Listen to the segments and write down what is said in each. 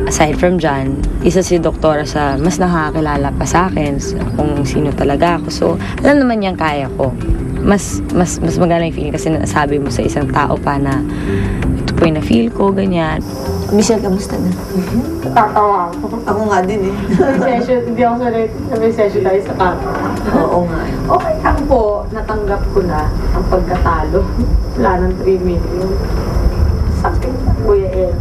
Aside from John, isa si doktora sa mas nakakakilala pa sa akin kung sino talaga ako. So, alam naman niyang kaya ko. Mas maganda yung feeling kasi nasabi mo sa isang tao pa na ito po yung na-feel ko, ganyan. Michelle, kamusta na? Tatawa ako. Ako nga din eh. Hindi ako sanay na may session tayo sa kata. Oo nga. Okay lang po, natanggap ko na ang pagkatalo. Wala ng 3 million. Sakit na, Kuya El.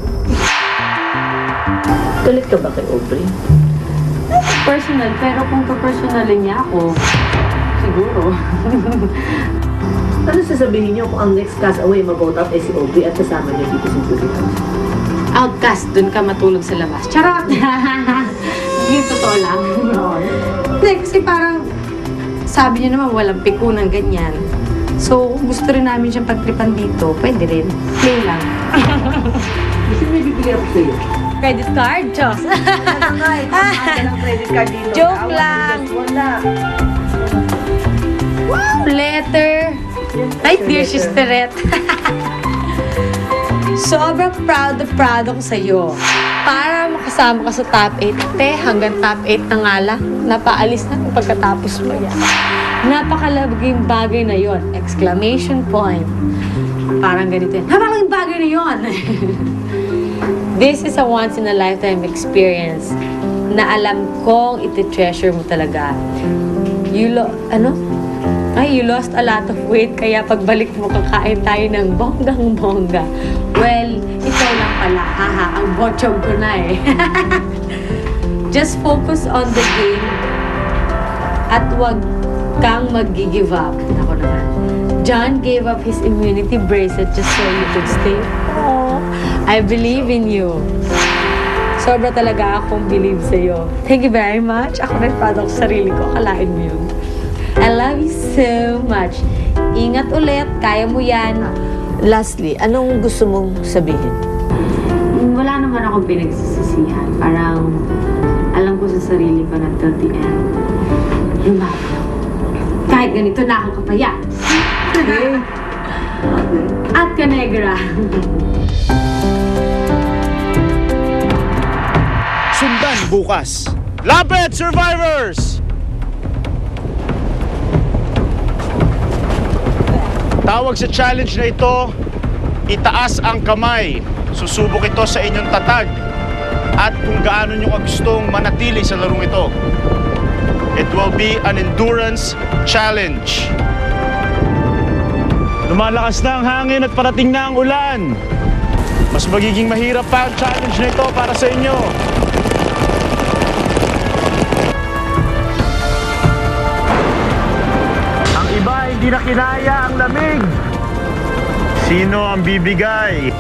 Galit ka ba kay Aubrey? Personal, pero kung ka-personalin niya ako, siguro. Ano sasabihin niyo kung ang next castaway mag-vote out ay si Aubrey at kasama niya dito si Julie? Outcast, dun ka matulog sa labas. Charot! Yung totoo lang. Hindi, kasi parang sabi niya naman walang pikunan ganyan. So, kung gusto rin namin siyang pagtripan dito, pwede rin. Play lang. Gusto may bibigyan ako sa'yo. Credit card, Diyos. Credit card dito. Joke lang. Wow, letter. Ay, dear sisterette. Sobrang proud ako sa'yo. Para makasama ka sa top 8. Te, hanggang top 8 na nga lang. Napaalis na pagkatapos mo yan. Napakalaging bagay na yon! Exclamation point. Parang ganito yan. Napakalaging bagay na yon! This is a once-in-a-lifetime experience na alam kong iti-treasure mo talaga. You lost a lot of weight, kaya pagbalik mo kakain tayo ng bonggang-bongga. Well, ikaw lang pala. Haha, ang bochog ko na eh. Just focus on the game at wag kang mag-give up. Ako naman. John gave up his immunity bracelet just so you could stay. Oh, I believe in you. Sobra talaga akong believe sa'yo. Thank you very much. Ako rin proud ako sa sarili ko. Akalain mo yun. I love you so much. Ingat ulit. Kaya mo yan. Lastly, anong gusto mong sabihin? Wala naman akong pinagsisisihan. Parang alam ko sa sarili ko na till the end. Lumaban ako. Kahit ganito na akong kapayat. At kanegra. Sundan bukas. Lapit, survivors! Tawag sa challenge na ito, itaas ang kamay. Susubok ito sa inyong tatag at kung gaano nyo gustong manatili sa larong ito. It will be an endurance challenge. Lumalakas na ang hangin at parating na ang ulan. Mas magiging mahirap pa ang challenge na ito para sa inyo. Ang iba hindi na kinaya ang lamig. Sino ang bibigay?